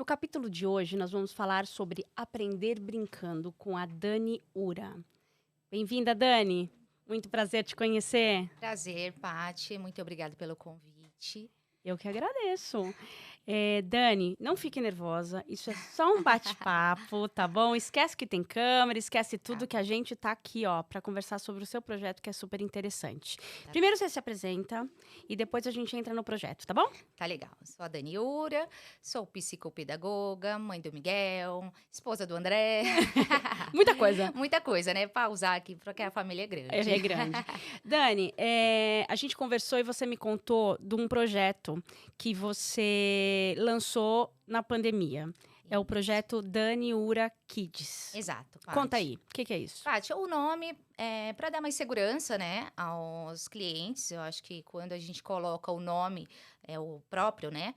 capítulo de hoje, nós vamos falar sobre aprender brincando com a Dani Ura. Bem-vinda, Dani. Muito prazer te conhecer. Prazer, Paty. Muito obrigada pelo convite. Eu que agradeço. Dani, não fique nervosa. Isso é só um bate-papo, tá bom? Esquece que tem câmera, esquece tudo Tá que a gente tá aqui, ó, para conversar sobre o seu projeto, que é super interessante. Tá Primeiro você se apresenta e depois a gente entra no projeto, tá bom? Tá legal. Sou a Dani Ura, sou psicopedagoga, mãe do Miguel, esposa do André. Muita coisa. Muita coisa, né? Pra usar aqui, porque a família é grande. É grande. Dani, a gente conversou e você me contou de um projeto que você lançou na pandemia. É o projeto Dani Ura Kids. Exato, Paty. Conta aí, o que é isso? Paty, o nome é para dar mais segurança, né, aos clientes. Eu acho que quando a gente coloca o nome, o próprio, né,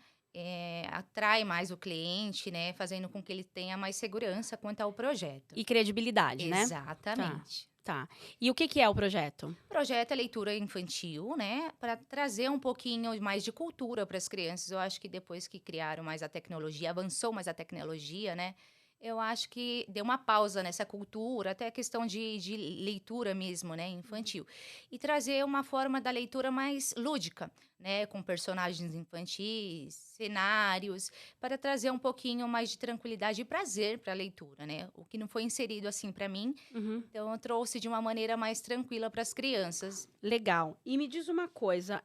atrai mais o cliente, né, fazendo com que ele tenha mais segurança quanto ao projeto. E credibilidade, né? Exatamente. Tá. E o que é o projeto? O projeto é leitura infantil, né, para trazer um pouquinho mais de cultura para as crianças. Eu acho que depois que criaram mais a tecnologia, avançou mais a tecnologia, né, eu acho que deu uma pausa nessa cultura, até a questão de leitura mesmo, né, infantil. E trazer uma forma da leitura mais lúdica, né, com personagens infantis, cenários, para trazer um pouquinho mais de tranquilidade e prazer para a leitura, né, o que não foi inserido assim para mim. Uhum. Então, eu trouxe de uma maneira mais tranquila para as crianças. Legal. E me diz uma coisa,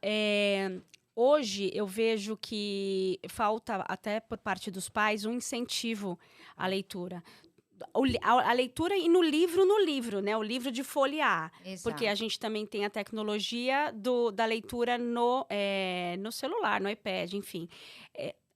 hoje eu vejo que falta, até por parte dos pais, um incentivo à leitura. A leitura e no livro, né? O livro de folhear. Porque a Exato. gente também tem a tecnologia da leitura no celular, no iPad, enfim.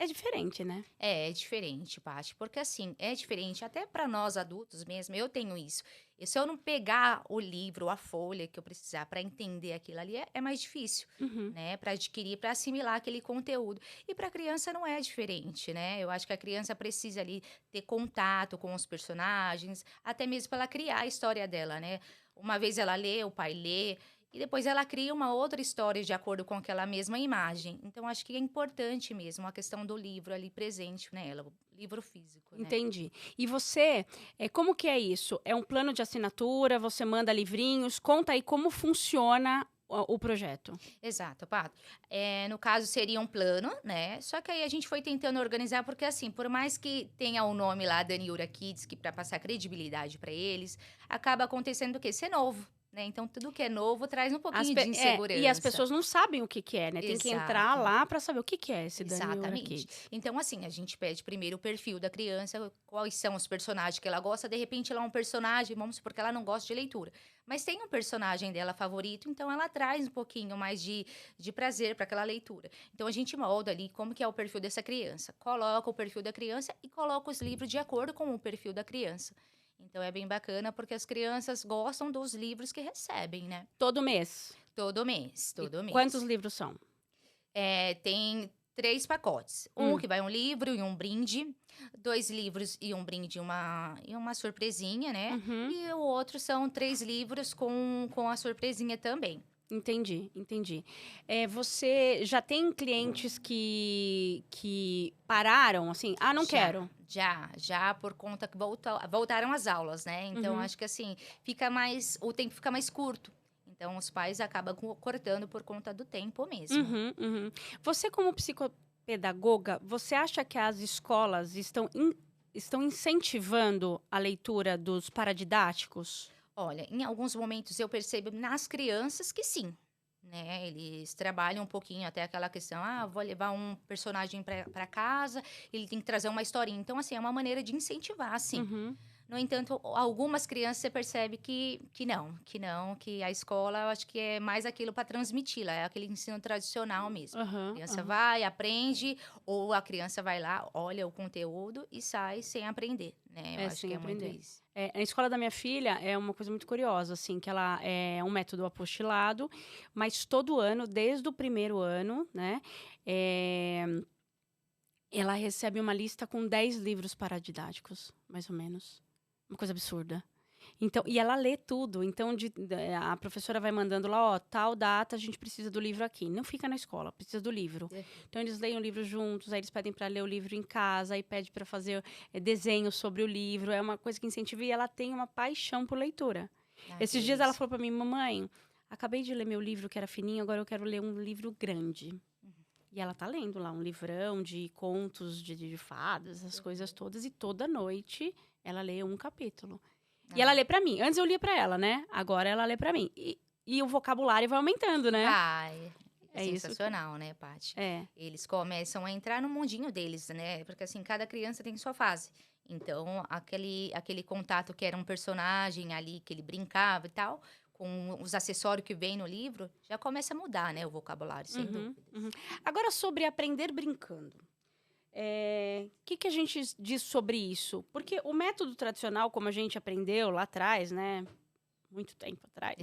É diferente, né? É diferente, Paty, porque assim, é diferente até para nós adultos mesmo, eu tenho isso. E se eu não pegar o livro, a folha que eu precisar para entender aquilo ali, é mais difícil, Uhum. né? Para adquirir, para assimilar aquele conteúdo. E para a criança não é diferente, né? Eu acho que a criança precisa ali ter contato com os personagens, até mesmo para ela criar a história dela, né? Uma vez ela lê, o pai lê, e depois ela cria uma outra história de acordo com aquela mesma imagem. Então, acho que é importante mesmo a questão do livro ali presente nela, o livro físico, né? Entendi. E você, como que é isso? É um plano de assinatura? Você manda livrinhos? Conta aí como funciona o projeto. Exato, Pato. No caso, seria um plano, né? Só que aí a gente foi tentando organizar, porque assim, por mais que tenha o nome lá, Daniura Kids, que para passar credibilidade para eles, acaba acontecendo o quê? Ser novo. Né? Então, tudo que é novo traz um pouquinho de E as insegurança. pessoas não sabem o que é, né? Tem que entrar Exato. lá para saber o que é esse Dani Ura Exatamente. Kids. Então, assim, a gente pede primeiro o perfil da criança, quais são os personagens que ela gosta. De repente, ela é um personagem, vamos supor que ela não gosta de leitura. Mas tem um personagem dela favorito, então ela traz um pouquinho mais de prazer para aquela leitura. Então, a gente molda ali como que é o perfil dessa criança. Coloca o perfil da criança e coloca os livros de acordo com o perfil da criança. Então, é bem bacana porque as crianças gostam dos livros que recebem, né? Todo mês. Todo mês, todo mês. Quantos livros são? Tem 3 pacotes. Um que vai um livro e um brinde, 2 livros e um brinde e uma surpresinha, né? Uhum. E o outro são 3 livros com a surpresinha também. Entendi. Você já tem clientes que pararam, assim, não quero. Já por conta que voltaram as aulas, né? Então, Uhum. acho que assim, o tempo fica mais curto. Então, os pais acabam cortando por conta do tempo mesmo. Uhum. Você, como psicopedagoga, você acha que as escolas estão incentivando a leitura dos paradidáticos? Olha, em alguns momentos eu percebo nas crianças que sim, né? Eles trabalham um pouquinho até aquela questão, vou levar um personagem para casa, ele tem que trazer uma historinha. Então, assim, é uma maneira de incentivar, sim. Uhum. No entanto, algumas crianças você percebe que a escola, eu acho que é mais aquilo para transmiti-la, é aquele ensino tradicional mesmo. A criança vai, aprende, ou a criança vai lá, olha o conteúdo e sai sem aprender, né? Eu acho Sem que é muito aprender. isso. A escola da minha filha é uma coisa muito curiosa, assim, que ela é um método apostilado, mas todo ano, desde o primeiro ano, né, ela recebe uma lista com 10 livros paradidáticos, mais ou menos. Uma coisa absurda. Então, e ela lê tudo. Então, a professora vai mandando lá, ó, tal data a gente precisa do livro aqui. Não fica na escola, precisa do livro. Então, eles leem o livro juntos, aí eles pedem para ler o livro em casa, aí pede para fazer desenhos sobre o livro. É uma coisa que incentiva e ela tem uma paixão por leitura. Esses dias ela falou para mim, mamãe, acabei de ler meu livro que era fininho, agora eu quero ler um livro grande. E ela tá lendo lá um livrão de contos de fadas, essas coisas todas. E toda noite ela lê um capítulo. E ela lê pra mim. Antes eu lia pra ela, né? Agora ela lê pra mim. E o vocabulário vai aumentando, né? É sensacional, né, Paty? É. Eles começam a entrar no mundinho deles, né? Porque, assim, cada criança tem sua fase. Então, aquele contato que era um personagem ali, que ele brincava e tal, com os acessórios que vem no livro, já começa a mudar, né, o vocabulário, sem dúvida. Agora, sobre aprender brincando. Que a gente diz sobre isso? Porque o método tradicional, como a gente aprendeu lá atrás, né? Muito tempo atrás.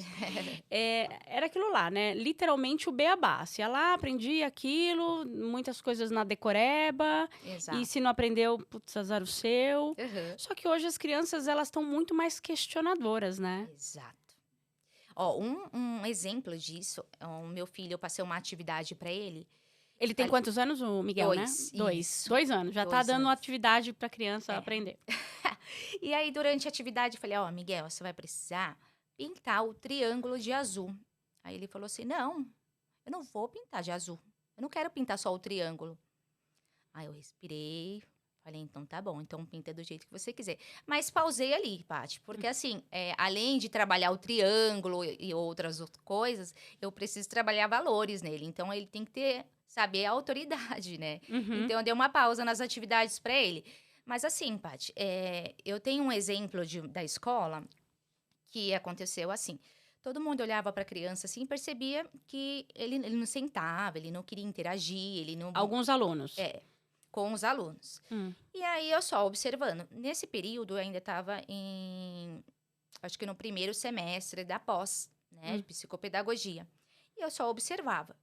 Era aquilo lá, né? Literalmente o beabá. Se ia lá, aprendia aquilo, muitas coisas na decoreba. Exato. E se não aprendeu, putz, azar o seu. Só que hoje as crianças, elas estão muito mais questionadoras, né? Exato. Ó, um exemplo disso, o meu filho, eu passei uma atividade para ele. Ele tem quantos anos, o Miguel, né? Isso. 2 anos. Já tá dando atividade pra criança aprender. E aí, durante a atividade, eu falei, ó, Miguel, você vai precisar pintar o triângulo de azul. Aí ele falou assim, não, eu não vou pintar de azul. Eu não quero pintar só o triângulo. Aí eu respirei, falei, então tá bom, então pinta do jeito que você quiser. Mas pausei ali, Paty, porque assim, além de trabalhar o triângulo e outras coisas, eu preciso trabalhar valores nele. Então ele tem que saber a autoridade, né? Então eu dei uma pausa nas atividades para ele. Mas assim, Paty, eu tenho um exemplo da escola que aconteceu assim. Todo mundo olhava para a criança assim e percebia que ele não sentava, ele não queria interagir, ele não... Alguns alunos. Com os alunos. E aí, eu só observando. Nesse período, eu ainda estava acho que no primeiro semestre da pós, né? De psicopedagogia. E eu só observava.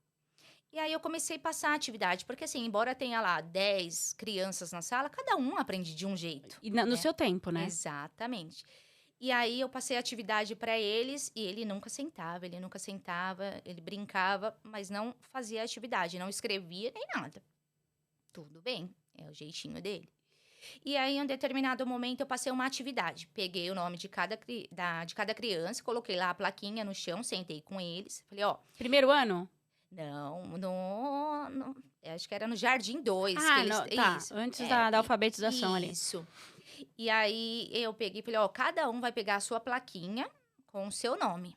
E aí, eu comecei a passar a atividade. Porque, assim, embora tenha lá 10 crianças na sala, cada um aprende de um jeito. E no seu tempo, né? Exatamente. E aí, eu passei a atividade para eles e ele nunca sentava, ele brincava, mas não fazia a atividade, não escrevia nem nada. Tudo bem, é o jeitinho dele. E aí, em um determinado momento, eu passei uma atividade. Peguei o nome de cada criança, coloquei lá a plaquinha no chão, sentei com eles. Falei, ó... Primeiro ano? Não, acho que era no Jardim 2. Tá, antes da alfabetização ali. Isso. E aí, eu peguei e falei, ó, cada um vai pegar a sua plaquinha com o seu nome.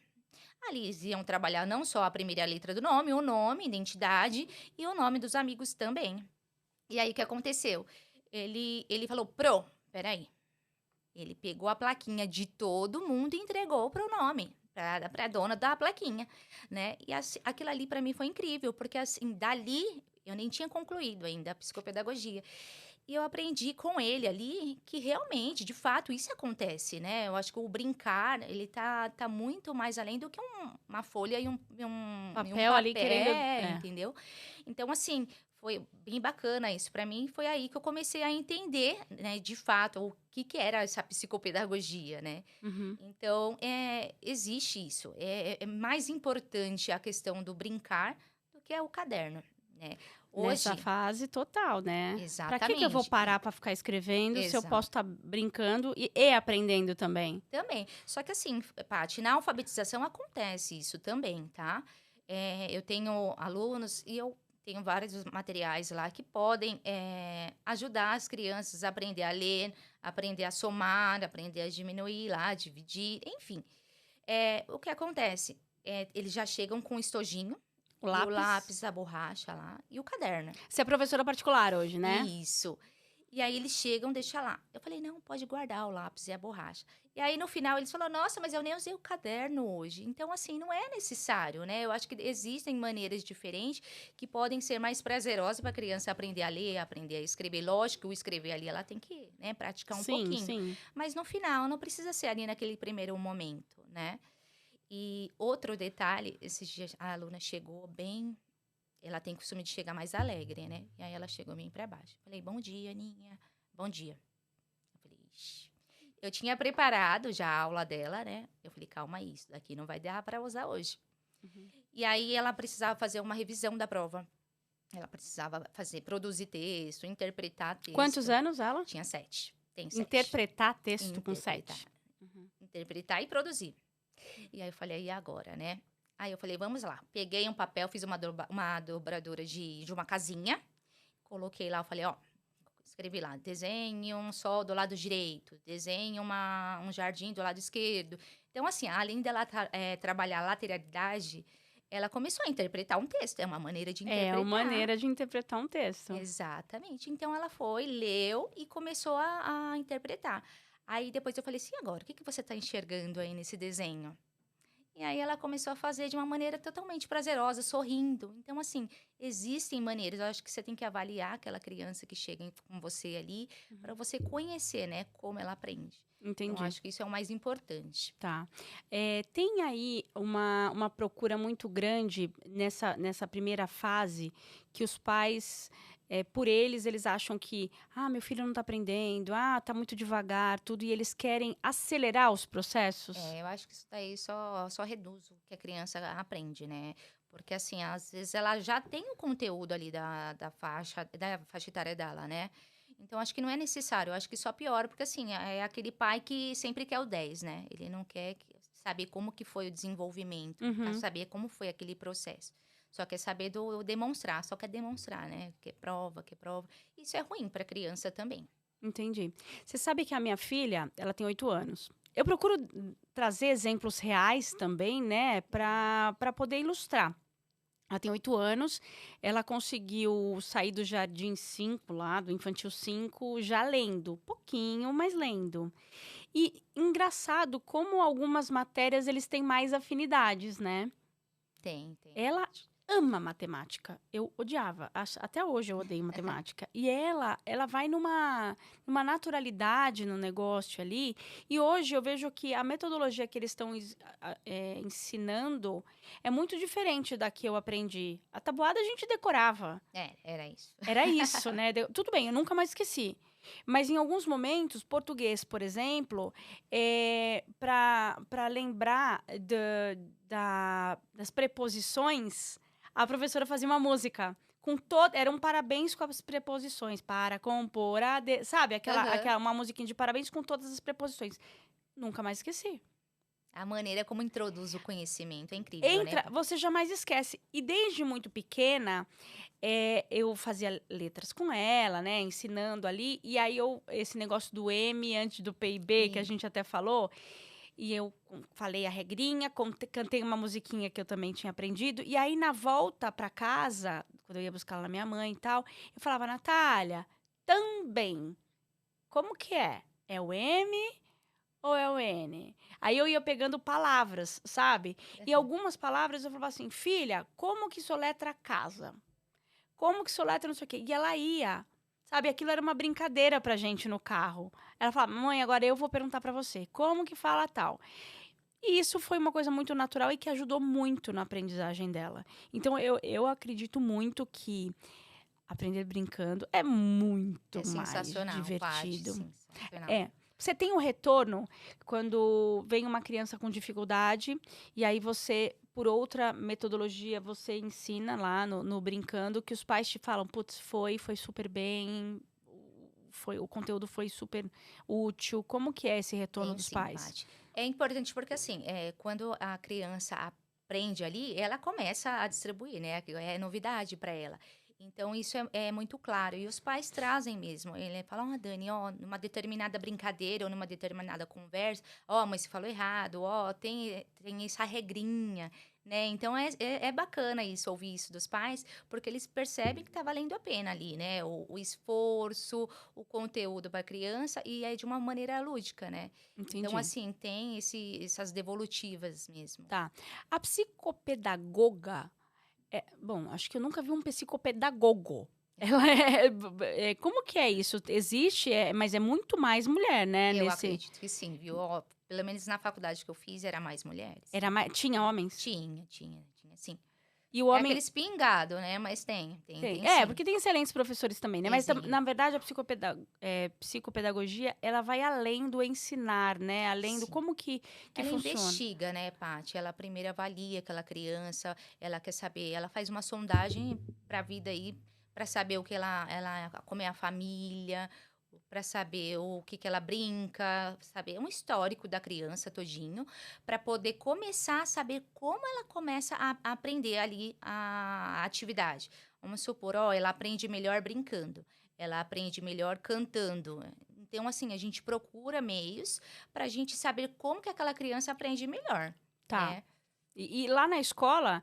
Ali eles iam trabalhar não só a primeira letra do nome, o nome, identidade e o nome dos amigos também. E aí, o que aconteceu? Ele falou, peraí. Ele pegou a plaquinha de todo mundo e entregou pro nome, pra dona da plaquinha, né? E aquilo ali, para mim, foi incrível, porque, assim, dali, eu nem tinha concluído ainda a psicopedagogia. E eu aprendi com ele ali que realmente, de fato, isso acontece, né? Eu acho que o brincar, ele tá muito mais além do que uma folha e um papel ali querendo... entendeu? Então, assim, foi bem bacana isso. Para mim, foi aí que eu comecei a entender, né, de fato, o que era essa psicopedagogia, né? Então, existe isso. É mais importante a questão do brincar do que o caderno, né? Hoje, nessa fase total, né? Exatamente. Pra que eu vou parar pra ficar escrevendo se eu posso estar brincando e aprendendo também? Também. Só que assim, Paty, na alfabetização acontece isso também, tá? Eu tenho alunos e eu tenho vários materiais lá que podem ajudar as crianças a aprender a ler, aprender a somar, aprender a diminuir lá, dividir, enfim. O que acontece? Eles já chegam com o estojinho, o lápis, a borracha lá e o caderno. Você é professora particular hoje, né? Isso. E aí eles chegam, deixa lá. Eu falei, não, pode guardar o lápis e a borracha. E aí no final eles falaram, nossa, mas eu nem usei o caderno hoje. Então, assim, não é necessário, né? Eu acho que existem maneiras diferentes que podem ser mais prazerosas para a criança aprender a ler, aprender a escrever. Lógico que o escrever ali ela tem que, né, praticar um pouquinho. Sim. Mas no final não precisa ser ali naquele primeiro momento, né? E outro detalhe, esses dias a aluna chegou bem... Ela tem costume de chegar mais alegre, né? E aí ela chegou bem pra baixo. Falei, bom dia, Aninha. Bom dia. Eu falei, ixi. Eu tinha preparado já a aula dela, né? Eu falei, calma aí, isso daqui não vai dar para usar hoje. Uhum. E aí ela precisava fazer uma revisão da prova. Ela precisava produzir texto, interpretar Quantos texto. anos ela? Tinha 7. Tem 7. Interpretar texto com Interpretar. 7. Uhum. Interpretar e produzir. E aí eu falei, e agora, né? Aí eu falei, vamos lá. Peguei um papel, fiz uma dobradura de uma casinha. Coloquei lá, eu falei, ó, escrevi lá, desenhe um sol do lado direito, desenhe um jardim do lado esquerdo. Então, assim, além dela trabalhar a lateralidade, ela começou a interpretar um texto. É uma maneira de interpretar. É uma maneira de interpretar um texto. Exatamente. Então, ela foi, leu e começou a interpretar. Aí, depois eu falei assim, agora, o que você está enxergando aí nesse desenho? E aí ela começou a fazer de uma maneira totalmente prazerosa, sorrindo. Então, assim, existem maneiras. Eu acho que você tem que avaliar aquela criança que chega com você ali, para você conhecer, né, como ela aprende. Entendi. Então, acho que isso é o mais importante. Tá. Tem aí uma procura muito grande nessa primeira fase que os pais, por eles acham que, meu filho não está aprendendo, tá muito devagar, tudo, e eles querem acelerar os processos? Eu acho que isso daí só reduz o que a criança aprende, né? Porque, assim, às vezes ela já tem o conteúdo ali da faixa etária dela, né? Então, acho que não é necessário. Eu acho que só piora, porque, assim, é aquele pai que sempre quer o 10, né? Ele não quer saber como que foi o desenvolvimento, quer saber como foi aquele processo. Só quer saber demonstrar, só quer demonstrar, né? Quer prova. Isso é ruim para a criança também. Entendi. Você sabe que a minha filha, ela tem 8 anos. Eu procuro trazer exemplos reais também, né, para poder ilustrar. Ela tem 8 anos, ela conseguiu sair do Jardim 5 lá, do Infantil 5, já lendo, pouquinho, mas lendo. E engraçado como algumas matérias eles têm mais afinidades, né? Tem. Ela ama matemática. Eu odiava. Até hoje eu odeio matemática. E ela vai numa naturalidade no negócio ali. E hoje eu vejo que a metodologia que eles estão ensinando é muito diferente da que eu aprendi. A tabuada a gente decorava. Era isso. Era isso, né? Tudo bem, eu nunca mais esqueci. Mas em alguns momentos, português, por exemplo, para lembrar das preposições, a professora fazia uma música era um parabéns com as preposições, para compor sabe? Uma musiquinha de parabéns com todas as preposições. Nunca mais esqueci. A maneira como introduz o conhecimento é incrível, né? Você jamais esquece. E desde muito pequena, eu fazia letras com ela, né? Ensinando ali. E aí, esse negócio do M antes do PIB, que a gente até falou. E eu falei a regrinha, cantei uma musiquinha que eu também tinha aprendido. E aí, na volta para casa, quando eu ia buscar lá na minha mãe e tal, eu falava, Natália, também. Como que é? É o M ou é o N? Aí eu ia pegando palavras, sabe? E algumas palavras eu falava assim, filha, como que soletra casa? Como que soletra não sei o quê? E ela ia, sabe? Aquilo era uma brincadeira pra gente no carro. Ela falava, mãe, agora eu vou perguntar pra você, como que fala tal? E isso foi uma coisa muito natural e que ajudou muito na aprendizagem dela. Então, eu acredito muito que aprender brincando é muito mais divertido. Sensacional. Você tem um retorno quando vem uma criança com dificuldade e aí você, por outra metodologia, você ensina lá no brincando que os pais te falam, putz, foi super bem, o conteúdo foi super útil. Como que é esse retorno dos pais? Paty. É importante porque, assim, quando a criança aprende ali, ela começa a distribuir, né? É novidade para ela. Então, isso é muito claro. E os pais trazem mesmo. Ele fala, Dani, numa determinada brincadeira ou numa determinada conversa, mas você falou errado, tem essa regrinha, né? Então, é bacana isso, ouvir isso dos pais, porque eles percebem que tá valendo a pena ali, né? O esforço, o conteúdo para a criança, e é de uma maneira lúdica, né? Entendi. Então, assim, tem essas devolutivas mesmo. Tá. A psicopedagoga... bom, acho que eu nunca vi um psicopedagogo. Ela como que é isso? Existe, mas é muito mais mulher, né? Eu acredito que sim, viu? Pelo menos na faculdade que eu fiz, era mais mulheres. Tinha homens? Tinha, sim. E o É homem aquele espingado, né? Mas tem tem. sim. Porque tem excelentes professores também, né? Tem Mas, sim. na verdade, a psicopedagogia, ela vai além do ensinar, né? Além do Sim. como que Ela funciona. investiga, né, Paty? Ela primeiro avalia aquela criança, ela quer saber, ela faz uma sondagem para a vida aí, para saber o que como é a família, para saber o que ela brinca, saber um histórico da criança todinho, para poder começar a saber como ela começa a aprender ali a atividade. Vamos supor, ó, ela aprende melhor brincando, ela aprende melhor cantando. Então, assim, a gente procura meios para a gente saber como que aquela criança aprende melhor, Tá. né? E lá na escola,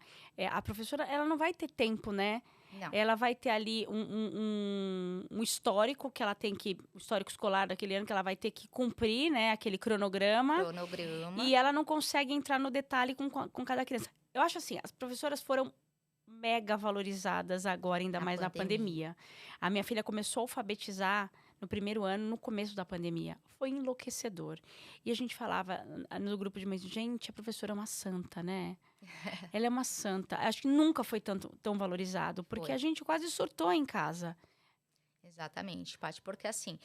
a professora, ela não vai ter tempo, né? Não, Ela vai ter ali um histórico que ela tem que... O histórico escolar daquele ano que ela vai ter que cumprir, né? Aquele cronograma. cronograma, E ela não consegue entrar no detalhe com cada criança. Eu acho assim, as professoras foram mega valorizadas agora, ainda na mais na pandemia. pandemia. A minha filha começou a alfabetizar no primeiro ano, no começo da pandemia. Foi enlouquecedor. E a gente falava no grupo de mães, gente, a professora é uma santa, né? Ela é uma santa. Acho que nunca foi tão valorizado, porque Foi, a gente quase surtou em casa. exatamente, Paty, porque assim,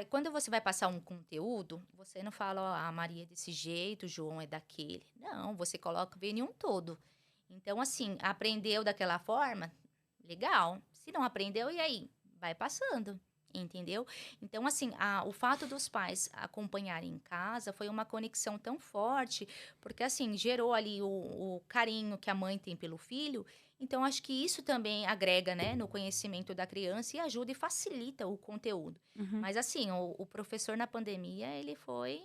quando você vai passar um conteúdo, você não fala, ó, a Maria é desse jeito, o João é daquele. Não, você coloca o em um todo. Então, assim, aprendeu daquela forma, legal. Se não aprendeu, e aí? Vai passando. Entendeu? Então, assim, o fato dos pais acompanharem em casa foi uma conexão tão forte, porque, assim, gerou ali o carinho que a mãe tem pelo filho. Então, acho que isso também agrega, né, no conhecimento da criança e ajuda e facilita o conteúdo. Uhum. Mas, assim, o professor na pandemia, ele foi.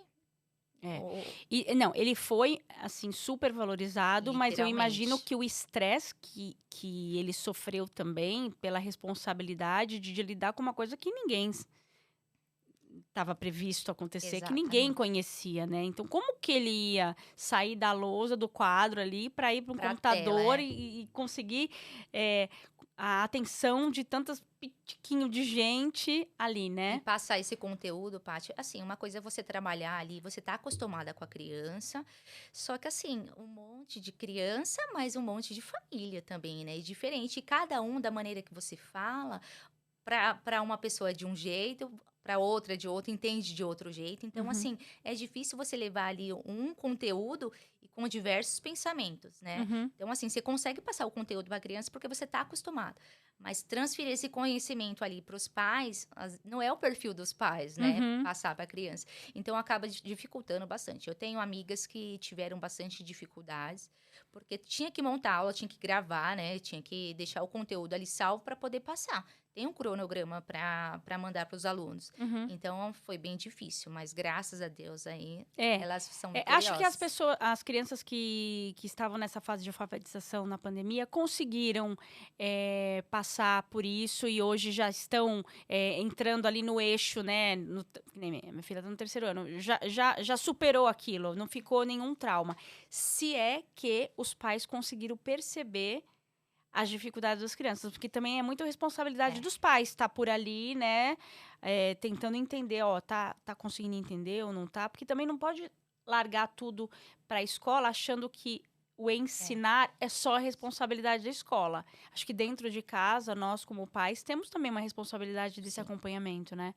É. o- E não, ele foi, assim, super valorizado, mas eu imagino literalmente. que o estresse que ele sofreu também pela responsabilidade de lidar com uma coisa que ninguém estava previsto acontecer, que ninguém Exatamente. conhecia, né? Então, como que ele ia sair da lousa, do quadro ali, para ir para um Pra tela, computador e conseguir é, a atenção de tantos pitiquinho de gente ali, E né? passar esse conteúdo, Paty, assim, uma coisa é você trabalhar ali, você tá acostumada com a criança, só que assim, um monte de criança, mas um monte de família também, né? E diferente, e cada um da maneira que você fala, para uma pessoa é de um jeito, para outra é de outro, entende de outro jeito. Então, Uhum, assim, é difícil você levar ali um conteúdo e com diversos pensamentos, né? uhum, Então, assim, você consegue passar o conteúdo para a criança porque você está acostumado. Mas transferir esse conhecimento ali para os pais, não é o perfil dos pais, né? uhum. Passar para a criança. Então, acaba dificultando bastante. Eu tenho amigas que tiveram bastante dificuldades, porque tinha que montar aula, tinha que gravar, né? Tinha que deixar o conteúdo ali salvo para poder passar. Tem um cronograma para mandar para os alunos. Uhum. Então, foi bem difícil, mas graças a Deus aí, É. elas são Acho que vitoriosas. as crianças que estavam nessa fase de alfabetização na pandemia conseguiram passar por isso e hoje já estão entrando ali no eixo, né? Que nem minha filha está no terceiro ano, já superou aquilo, não ficou nenhum trauma. Se é que os pais conseguiram perceber as dificuldades das crianças, porque também é muita responsabilidade É. dos pais estar por ali, né, tentando entender, ó, tá conseguindo entender ou não tá, porque também não pode largar tudo para a escola achando que o É. ensinar é só a responsabilidade da escola. Acho que dentro de casa, nós como pais temos também uma responsabilidade desse Sim. acompanhamento, né?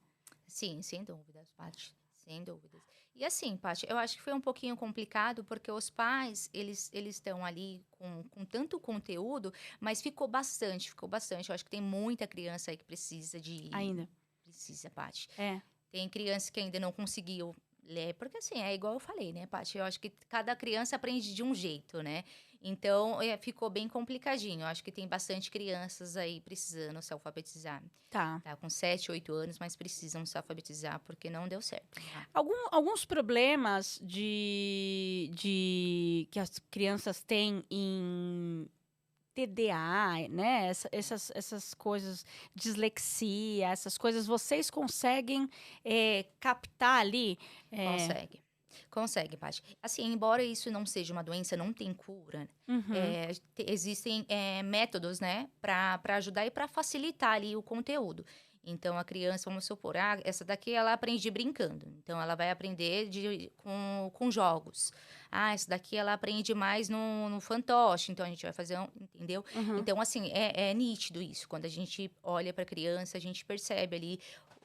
Sim, sem dúvidas, Paty, sem dúvidas. E assim, Paty, eu acho que foi um pouquinho complicado porque os pais, eles estão ali com tanto conteúdo, mas ficou bastante, ficou bastante. Eu acho que tem muita criança aí que precisa Ainda. precisa, Paty. É. Tem criança que ainda não conseguiu ler, porque assim, é igual eu falei, né, Paty? Eu acho que cada criança aprende de um jeito, né? Então, ficou bem complicadinho. Eu acho que tem bastante crianças aí precisando se alfabetizar. Tá. Tá com 7, 8 anos, mas precisam se alfabetizar porque não deu certo. Tá? Alguns problemas que as crianças têm em TDA, né? Essas coisas, dislexia, essas coisas, vocês conseguem captar ali? Consegue. Consegue, Paty. Assim, embora isso não seja uma doença, não tem cura, Uhum, existem métodos, né, para ajudar e para facilitar ali o conteúdo. Então, a criança, vamos supor, essa daqui ela aprende brincando. Então, ela vai aprender com jogos. Essa daqui ela aprende mais no fantoche. Então, a gente vai fazer entendeu? Uhum. Então, assim, é nítido isso. Quando a gente olha para a criança, a gente percebe ali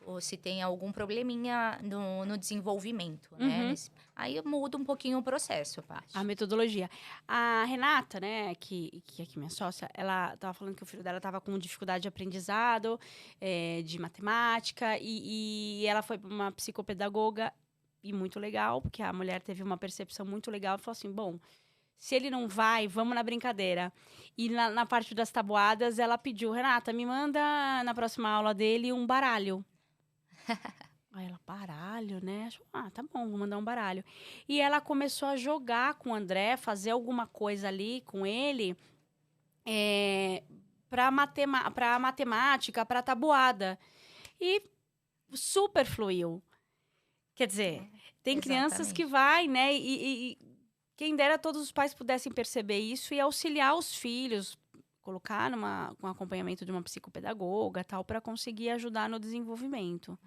ou se tem algum probleminha no desenvolvimento, né? Uhum. Aí muda um pouquinho o processo, Paty. A metodologia. A Renata, né, que é aqui minha sócia, ela tava falando que o filho dela tava com dificuldade de aprendizado, de matemática, e ela foi para uma psicopedagoga, e muito legal, porque a mulher teve uma percepção muito legal, e falou assim, bom, se ele não vai, vamos na brincadeira. E na parte das tabuadas, ela pediu, Renata, me manda na próxima aula dele um baralho. Aí ela, baralho, né? Tá bom, vou mandar um baralho. E ela começou a jogar com o André, fazer alguma coisa ali com ele, pra matemática, pra tabuada. E super fluiu. Quer dizer, tem crianças que Exatamente. vai, né? E quem dera todos os pais pudessem perceber isso e auxiliar os filhos, colocar com acompanhamento de uma psicopedagoga, tal, para conseguir ajudar no desenvolvimento.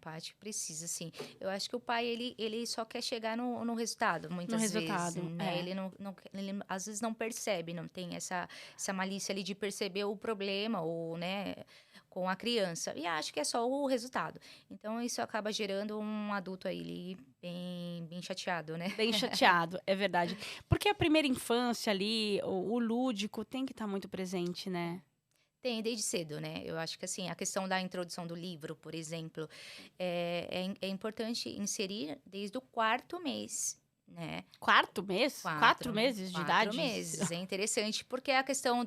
Paty, precisa, sim. Eu acho que o pai, ele só quer chegar no resultado, No muitas vezes, resultado, né? Ele ele às vezes não percebe, não tem essa malícia ali de perceber o problema, ou, né, com a criança. E acho que é só o resultado. Então, isso acaba gerando um adulto aí ali bem chateado, né? Bem chateado, é verdade. Porque a primeira infância ali, o lúdico tem que estar muito presente, né? Tem, desde cedo, né? Eu acho que, assim, a questão da introdução do livro, por exemplo, é importante inserir desde o 4º mês, né? Quarto mês? 4 meses de 4 idade? meses. É interessante porque é a questão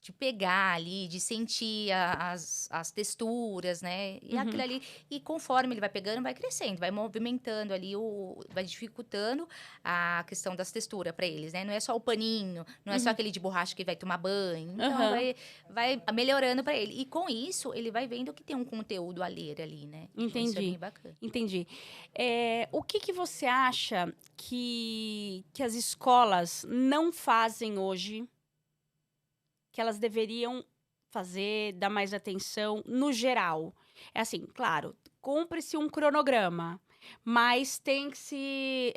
de pegar ali, de sentir as texturas, né? E aquilo Uhum, ali, e conforme ele vai pegando, vai crescendo, vai movimentando ali, vai dificultando a questão das texturas para eles, né? Não é só o paninho, não é só uhum, aquele de borracha que vai tomar banho. Então, aham, vai melhorando para ele. E com isso, ele vai vendo que tem um conteúdo a ler ali, né? Então, isso é entendi, bem bacana. entendi. O que que você acha que as escolas não fazem hoje, que elas deveriam fazer, dar mais atenção no geral? É assim, claro, cumpre-se um cronograma, mas tem que se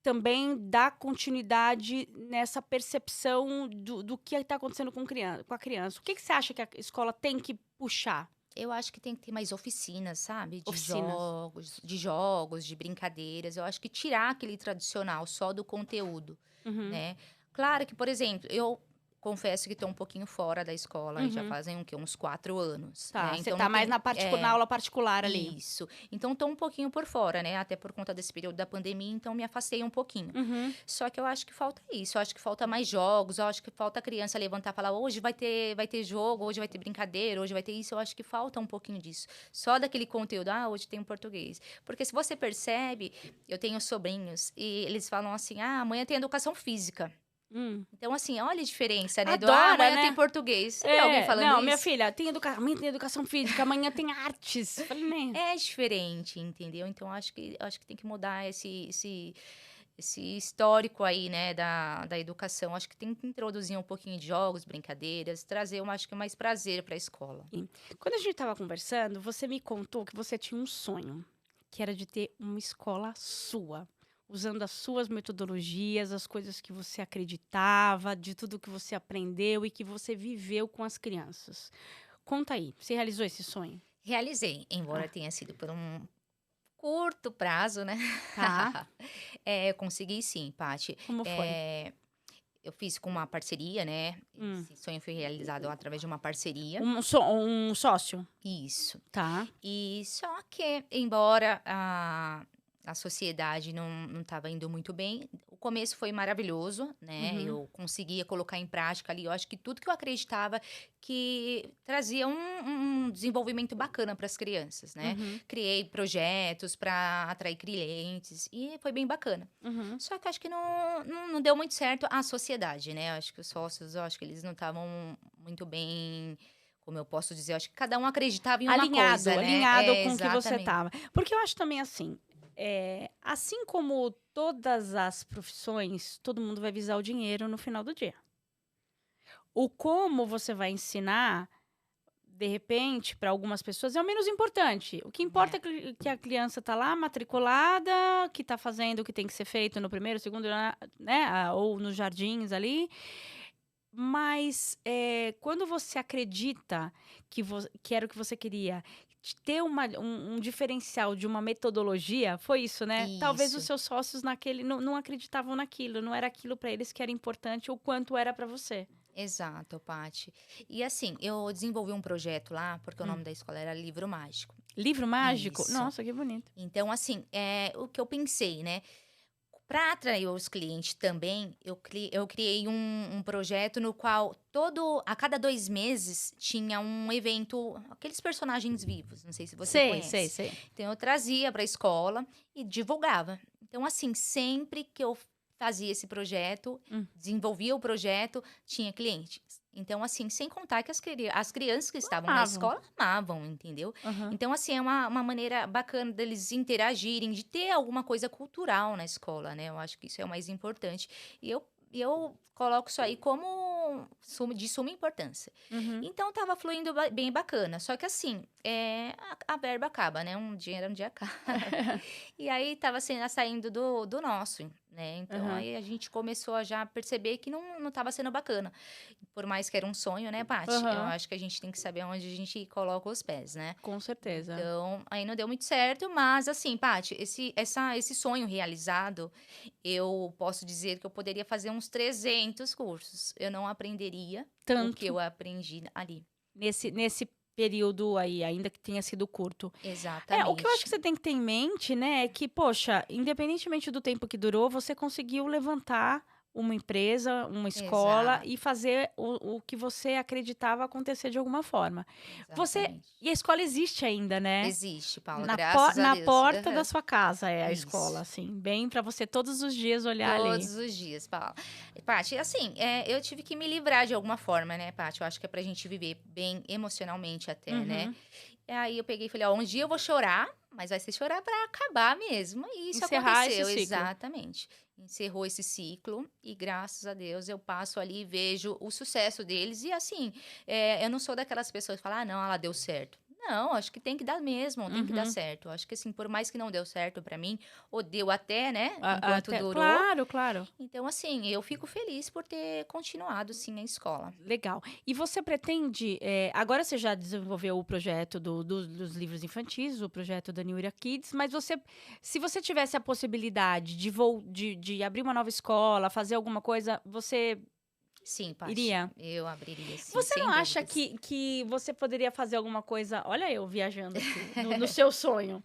também dar continuidade nessa percepção do que está acontecendo com a criança. O que que você acha que a escola tem que puxar? Eu acho que tem que ter mais oficinas, sabe? Oficinas. De brincadeiras. Eu acho que tirar aquele tradicional só do conteúdo, Uhum, né? Claro que, por exemplo, eu confesso que estou um pouquinho fora da escola e já uhum. fazem o quê? Uns 4 anos, né? Tá, você Então tá não mais tem. na aula particular ali. Isso. Então, estou um pouquinho por fora, né? Até por conta desse período da pandemia, então me afastei um pouquinho. Uhum, Só que eu acho que falta isso. Eu acho que falta mais jogos. Eu acho que falta a criança levantar e falar: hoje vai ter jogo, hoje vai ter brincadeira, hoje vai ter isso. Eu acho que falta um pouquinho disso. Só daquele conteúdo. Hoje tem um português. Porque se você percebe, eu tenho sobrinhos e eles falam assim: amanhã tem educação física. hum. Então, assim, olha a diferença, né? Adora, Amanhã tem né? português. Você vê alguém falando Não, minha isso? filha, amanhã tem educação física, amanhã tem artes. Eu falei, né? É diferente, entendeu? Então, acho que tem que mudar esse histórico aí, né, da educação. Acho que tem que introduzir um pouquinho de jogos, brincadeiras, trazer, acho que mais prazer para a escola. Quando a gente tava conversando, você me contou que você tinha um sonho, que era de ter uma escola sua, usando as suas metodologias, as coisas que você acreditava, de tudo que você aprendeu e que você viveu com as crianças. Conta aí, você realizou esse sonho? Realizei, embora Ah, tenha sido por um curto prazo, né? tá. Eu consegui sim, Paty. Como foi? Eu fiz com uma parceria, né? Hum. Esse sonho foi realizado através de uma parceria. Um sócio? Isso. Tá. E só que, embora a sociedade não estava indo muito bem, o começo foi maravilhoso, né? Uhum. Eu conseguia colocar em prática ali, eu acho que tudo que eu acreditava que trazia um desenvolvimento bacana para as crianças, né? Uhum. Criei projetos para atrair clientes e foi bem bacana. Uhum. Só que acho que não deu muito certo a sociedade, né? Eu acho que os sócios, eu acho que eles não estavam muito bem, como eu posso dizer, eu acho que cada um acreditava em uma coisa, né? Alinhado É, com o que você exatamente. tava. Porque eu acho também assim, assim como todas as profissões, todo mundo vai visar o dinheiro no final do dia. O como você vai ensinar, de repente, para algumas pessoas é o menos importante. O que importa é que a criança está lá matriculada, que está fazendo o que tem que ser feito no primeiro, segundo, né? Ou nos jardins ali. Mas quando você acredita que era o que você queria, de ter um diferencial de uma metodologia, foi isso, né? Talvez os Isso. seus sócios não acreditavam naquilo, não era aquilo para eles que era importante o quanto era para você. Exato, Paty. E assim, eu desenvolvi um projeto lá, porque o Hum. nome da escola era Livro Mágico. Livro mágico? Isso. Nossa, que bonito. Então, assim, o que eu pensei, né? Para atrair os clientes também, eu criei um projeto no qual a cada 2 meses tinha um evento, aqueles personagens vivos, não sei se você Sei, sei, conhece. sei. Então eu trazia para a escola e divulgava. Então, assim, sempre que eu fazia esse projeto, Hum. desenvolvia o projeto, tinha clientes. Então, assim, sem contar que as crianças que estavam na Amavam. escola amavam, entendeu? Aham. Então, assim, é uma maneira bacana deles interagirem, de ter alguma coisa cultural na escola, né? Eu acho que isso é o mais importante. E eu coloco isso aí como de suma importância. Uhum. Então, tava fluindo bem bacana. Só que, assim, a verba acaba, né? Um dia acaba. E aí, tava saindo do nosso, né? Então, Aham. aí a gente começou a já perceber que não tava sendo bacana. Por mais que era um sonho, né, Paty? Eu Aham. acho que a gente tem que saber onde a gente coloca os pés, né? Com certeza. Então, aí não deu muito certo, mas assim, Paty, esse sonho realizado, eu posso dizer que eu poderia fazer uns 300 cursos. Eu não aprenderia o que Tanto eu aprendi ali. nesse período aí, ainda que tenha sido curto. O que eu acho que Exatamente. você tem que ter em mente, né, é que, poxa, independentemente do tempo que durou, você conseguiu levantar uma empresa, uma escola Exato. e fazer o que você acreditava acontecer de alguma forma. Exatamente. E a escola existe ainda, né? Existe, Paula, graças a Na Deus. porta da Aham. sua casa é a escola, Isso. assim, bem para você todos os dias olhar ali. Todos os dias, Paula. Paty, assim, eu tive que me livrar de alguma forma, né, Paty? Eu acho que é pra gente viver bem emocionalmente até, né? Uhum. E aí eu peguei e falei, ó, um dia eu vou chorar, mas vai ser chorar pra acabar mesmo. E isso Encerrar esse aconteceu, ciclo. exatamente. Encerrou esse ciclo e graças a Deus eu passo ali e vejo o sucesso deles. E assim, eu não sou daquelas pessoas que falam, ah, não, ela deu certo. Não, acho que tem que dar mesmo, tem que dar Uhum. certo. Acho que assim, por mais que não deu certo pra mim, ou deu até, né, enquanto Até, durou. claro, claro. Então, assim, eu fico feliz por ter continuado, sim, a escola. Legal. E você pretende. Agora você já desenvolveu o projeto dos livros infantis, o projeto da New Era Kids, mas se você tivesse a possibilidade de abrir uma nova escola, fazer alguma coisa, você Sim, Paty, iria? eu abriria, sim, Você não sem acha dúvidas. que você poderia fazer alguma coisa? Olha, eu viajando aqui, no seu sonho.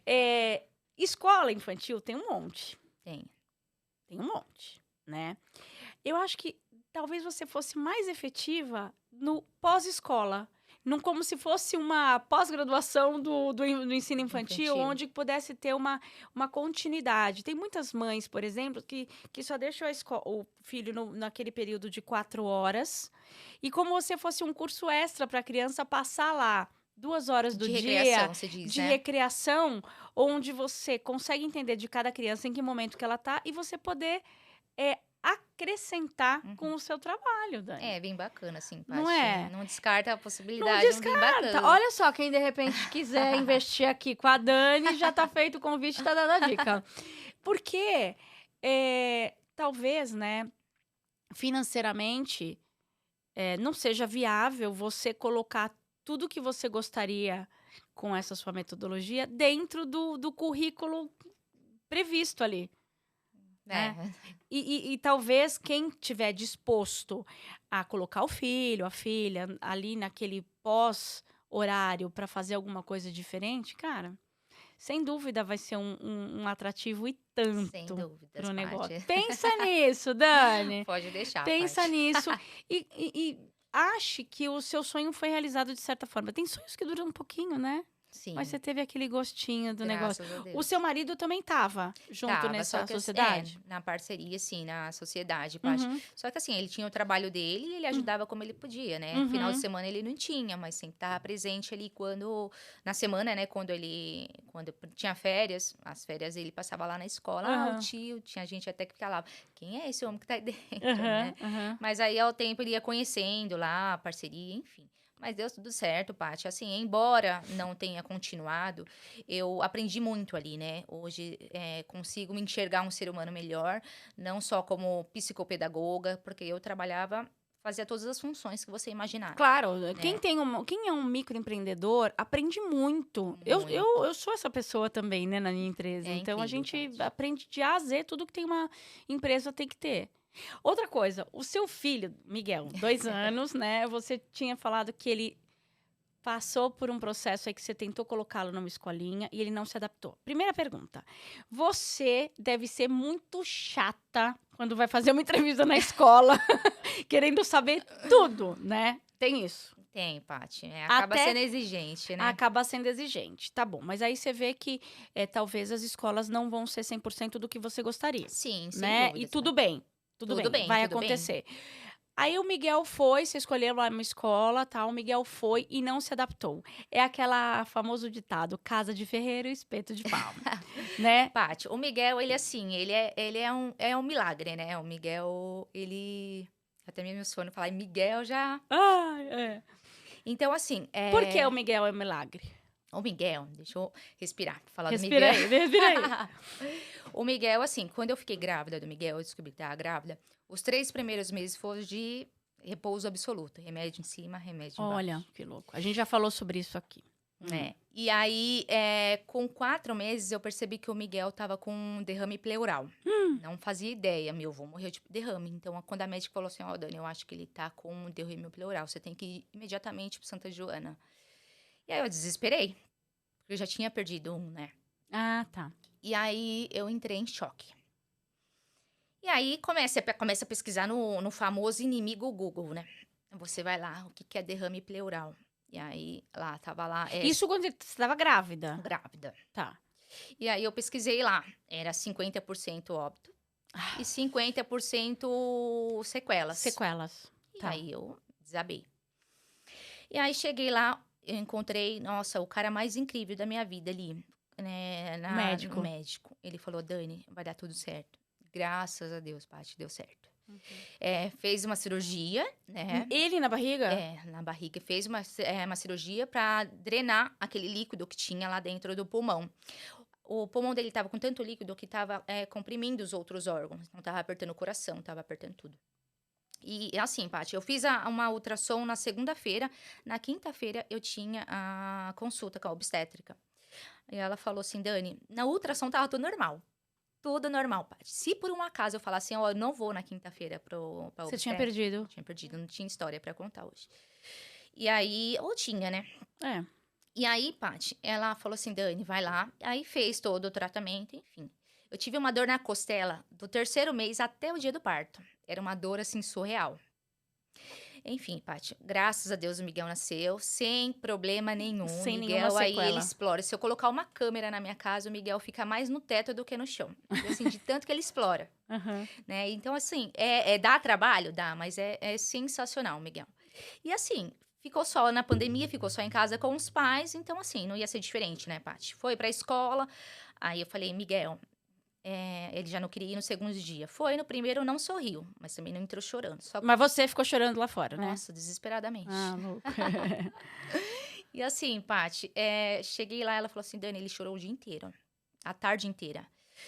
É, escola infantil tem um monte. Tem. Tem um monte, né? Eu acho que talvez você fosse mais efetiva no pós-escola. Não como se fosse uma pós-graduação do ensino infantil, Infantil. onde pudesse ter uma continuidade. Tem muitas mães, por exemplo, que só deixam o filho naquele período de 4 horas. E como você fosse um curso extra para a criança passar lá 2 horas do De dia recreação, você diz, de né? recreação, onde você consegue entender de cada criança em que momento que ela tá e você poder acrescentar com Uhum. o seu trabalho, Dani. É, bem bacana, assim, Não Paty. é? Não descarta a Não possibilidade, é um bem descarta. bacana. Olha só, quem de repente quiser investir aqui com a Dani, já tá feito o convite, tá dando a dica. Porque talvez, né, financeiramente, não seja viável você colocar tudo que você gostaria com essa sua metodologia dentro do currículo previsto ali, né? É, E talvez quem tiver disposto a colocar o filho, a filha, ali naquele pós-horário para fazer alguma coisa diferente, cara, sem dúvida vai ser um atrativo e sem tanto dúvidas, pro negócio. Paty. Pensa nisso, Dani. Pode deixar, Pensa Paty. nisso. E ache que o seu sonho foi realizado de certa forma. Tem sonhos que duram um pouquinho, né? Sim, Mas você teve aquele gostinho do negócio. graças a O Deus. seu marido também estava junto Tava, nessa só que sociedade? na parceria, sim, na sociedade, Paty. Uhum, Só que assim, ele tinha o trabalho dele e ele ajudava como ele podia, né? Final de uhum, semana ele não tinha, mas sempre estava presente ali na semana, né? Quando tinha férias, as férias ele passava lá na escola, o aham, tio, tinha gente até que ficava, quem é esse homem que tá aí dentro, aham, né? aham. Mas aí ao tempo ele ia conhecendo lá a parceria, enfim. Mas deu tudo certo, Paty. Assim, embora não tenha continuado, eu aprendi muito ali, né? Hoje consigo me enxergar um ser humano melhor, não só como psicopedagoga, porque eu trabalhava, fazia todas as funções que você imaginar, Claro, né? quem é um microempreendedor aprende muito. Muito. Eu sou essa pessoa também, né, na minha empresa. É Então, a incrível, gente Paty. aprende de A a Z tudo que tem uma empresa tem que ter. Outra coisa, o seu filho, Miguel, 2 anos, né? Você tinha falado que ele passou por um processo aí que você tentou colocá-lo numa escolinha e ele não se adaptou. Primeira pergunta. Você deve ser muito chata quando vai fazer uma entrevista na escola, querendo saber tudo, né? Tem isso. Tem, Paty. Acaba Até sendo exigente, né? acaba sendo exigente. Tá bom, mas aí você vê que talvez as escolas não vão ser 100% do que você gostaria, Sim, sem né? E dúvidas, tudo Paty. bem. Tudo Tudo bem, bem, vai tudo bem. acontecer. Aí o Miguel foi, você escolheu lá uma escola, tá? O Miguel foi e não se adaptou. É aquela famoso ditado, casa de ferreiro, espeto de pau, né? Paty, o Miguel, ele assim, ele é um milagre, né? O Miguel, ele... Até mesmo se for falar em Miguel já... Ai, é. Então, assim, Por que o Miguel é um milagre? o Miguel, deixa eu respirar pra falar do Respira Miguel. aí, respira aí. O Miguel, assim, quando eu fiquei grávida do Miguel, eu descobri que estava grávida, os 3 primeiros meses foram de repouso absoluto. Remédio em cima, remédio Olha, embaixo. que louco. A gente já falou sobre isso aqui. Né? E aí, com 4 meses, eu percebi que o Miguel tava com um derrame pleural. Não fazia ideia, meu avô morreu de derrame. Então, quando a médica falou assim, ó, Dani, eu acho que ele tá com um derrame pleural, você tem que ir imediatamente pro Santa Joana. E aí eu desesperei, porque eu já tinha perdido um, né? Ah, tá. E aí eu entrei em choque. E aí começa a pesquisar no famoso inimigo Google, né? Você vai lá, o que que é derrame pleural? E aí, tava lá, Isso quando você estava grávida. grávida. Tá. E aí eu pesquisei lá, era 50% óbito e 50% sequelas. Sequelas. E Tá. aí eu desabei. E aí cheguei lá, eu encontrei, nossa, o cara mais incrível da minha vida ali, né, Médico. no médico. Ele falou, Dani, vai dar tudo certo. Graças a Deus, Paty, deu certo. Fez uma cirurgia, né? Ele na barriga? Na barriga. Fez uma cirurgia para drenar aquele líquido que tinha lá dentro do pulmão. O pulmão dele estava com tanto líquido que estava comprimindo os outros órgãos. Não estava apertando o coração, estava apertando tudo. E assim, Paty, eu fiz uma ultrassom na segunda-feira. Na quinta-feira, eu tinha a consulta com a obstétrica. E ela falou assim, Dani, na ultrassom tava tudo normal. Tudo normal, Paty. Se por um acaso eu falar assim, ó, eu não vou na quinta-feira pra Você tinha obstétrica. perdido. Tinha perdido, não tinha história pra contar hoje. E aí, ou tinha, né? É. E aí, Paty, ela falou assim, Dani, vai lá. Aí fez todo o tratamento, enfim. Eu tive uma dor na costela do 3º mês até o dia do parto. Era uma dor, assim, surreal. Enfim, Paty, graças a Deus o Miguel nasceu sem problema nenhum. Sem O nenhuma Miguel aí, ele sequela. explora. Se eu colocar uma câmera na minha casa, o Miguel fica mais no teto do que no chão. E, assim, de tanto que ele explora, Aham. né? Então, assim, dá trabalho? Dá, mas é sensacional, Miguel. E, assim, ficou só na pandemia, ficou só em casa com os pais. Então, assim, não ia ser diferente, né, Paty? Foi pra escola. Aí eu falei, Miguel... ele já não queria ir no segundo dia. Foi, no primeiro não sorriu, mas também não entrou chorando. Só, Mas você ficou chorando lá fora, né? nossa, desesperadamente. Ah, louco. E assim, Paty, cheguei lá, ela falou assim, Dani, ele chorou o dia inteiro, a tarde inteira.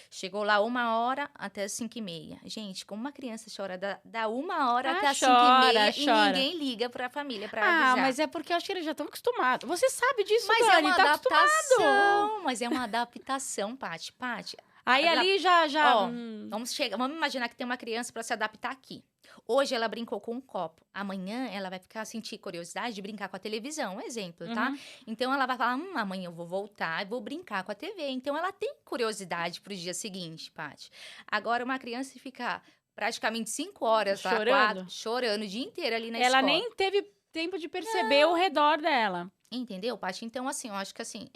Chegou lá 1h até as 5h30. Gente, como uma criança chora da 1h até as 5h30 e chora. ninguém liga pra família pra avisar. Mas é porque eu acho que eles já estão acostumados. Você sabe disso, Mas Dani, é uma tá adaptação, mas é uma adaptação, Paty. Aí ali já... Ó, vamos imaginar que tem uma criança para se adaptar aqui. Hoje ela brincou com um copo. Amanhã ela vai sentir curiosidade de brincar com a televisão, um exemplo, tá? Uhum. Então ela vai falar, amanhã eu vou voltar e vou brincar com a TV. Então ela tem curiosidade pro dia seguinte, Paty. Agora uma criança ficar praticamente 5 horas lá, Chorando? chorando o dia inteiro ali na Ela escola. nem teve tempo de perceber o redor dela. Entendeu, Paty? Então, assim, eu acho que assim,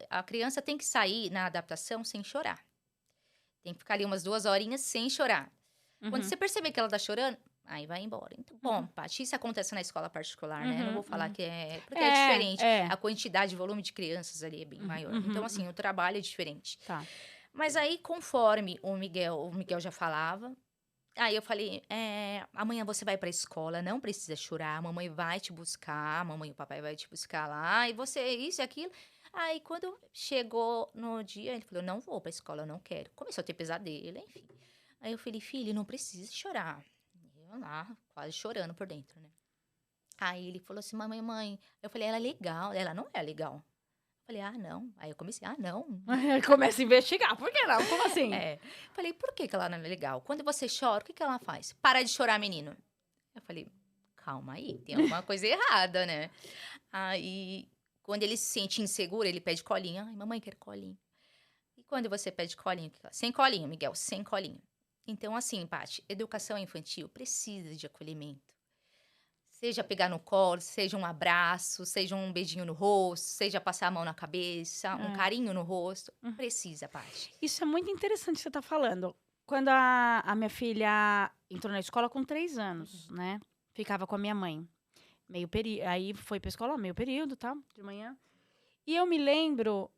a criança tem que sair na adaptação sem chorar. Tem que ficar ali umas 2 horinhas sem chorar. Quando Uhum. você perceber que ela tá chorando, aí vai embora. Então, bom, Uhum. Paty, isso acontece na escola particular, né? Não vou falar Uhum. que é... Porque é diferente. É. A quantidade, o volume de crianças ali é bem maior. Então, assim, o trabalho é diferente. Tá. Mas aí, conforme o Miguel já falava, aí eu falei, amanhã você vai pra escola, não precisa chorar, a mamãe vai te buscar, a mamãe e o papai vai te buscar lá, e você, isso e aquilo. Aí, quando chegou no dia, ele falou, não vou pra escola, eu não quero. Começou a ter pesadelo, enfim. Aí eu falei, filho, não precisa chorar. Eu lá, quase chorando por dentro, né? Aí ele falou assim, mãe. Eu falei, ela é legal. Ela não é legal. Eu falei, não. Aí eu comecei, não. Começa a investigar. Por que não? Como assim? Falei, por que ela não é legal? Quando você chora, o que ela faz? Para de chorar, menino. Eu falei, calma aí, tem alguma coisa errada, né? Aí, quando ele se sente inseguro, ele pede colinha. Ai, mamãe, quero colinho. E quando você pede colinho? Sem colinho, Miguel, sem colinho. Então, assim, Paty, educação infantil precisa de acolhimento. Seja pegar no colo, seja um abraço, seja um beijinho no rosto, seja passar a mão na cabeça, um carinho no rosto. Precisa, Paty. Isso é muito interessante que você tá falando. Quando a minha filha entrou na escola com 3 anos, né? Ficava com a minha mãe. Aí foi pra escola, meio período, tá? De manhã. E eu me lembro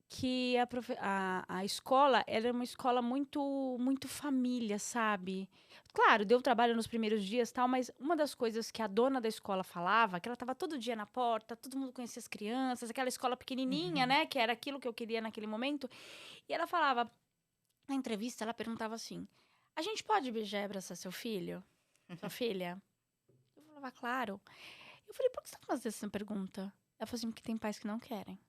que a escola era uma escola muito família, sabe? Claro, deu trabalho nos primeiros dias, tal, mas uma das coisas que a dona da escola falava, que ela estava todo dia na porta, todo mundo conhecia as crianças, aquela escola pequenininha, né, que era aquilo que eu queria naquele momento. E ela falava, na entrevista, ela perguntava assim: "A gente pode beijar e abraçar seu filho? Sua filha?" Eu falava, claro. Eu falei, por que você tá fazendo essa pergunta? Ela falou assim, porque tem pais que não querem.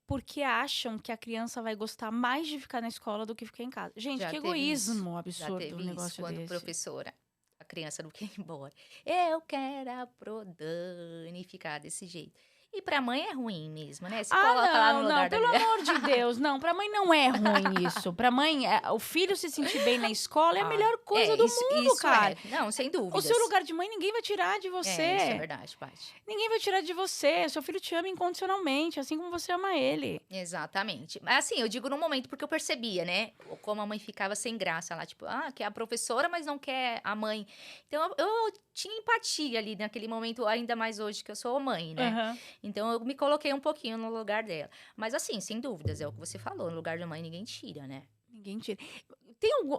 Porque acham que a criança vai gostar mais de ficar na escola do que ficar em casa. Gente, Já que teve isso. egoísmo Já absurdo teve um isso negócio quando desse. professora, a criança não quer ir embora. Eu quero a Prodane ficar desse jeito. E pra mãe é ruim mesmo, né? Se coloca lá no lugar da pelo mulher. amor de Deus, não, pra mãe não é ruim isso. Pra mãe, o filho se sentir bem na escola é a melhor coisa do mundo, cara. Não, sem O dúvidas. seu lugar de mãe ninguém vai tirar de Isso é você. verdade, Paty. Ninguém vai tirar de você. Seu filho te ama incondicionalmente, assim como você ama ele. Exatamente. Mas assim, eu digo no momento porque eu percebia, né? Como a mãe ficava sem graça lá, tipo, quer a professora, mas não quer a mãe. Então eu tinha empatia ali naquele momento, ainda mais hoje que eu sou mãe, né? Aham. Então eu me coloquei um pouquinho no lugar dela. Mas assim, sem dúvidas, é o que você falou, no lugar da mãe ninguém tira, né? Ninguém tira.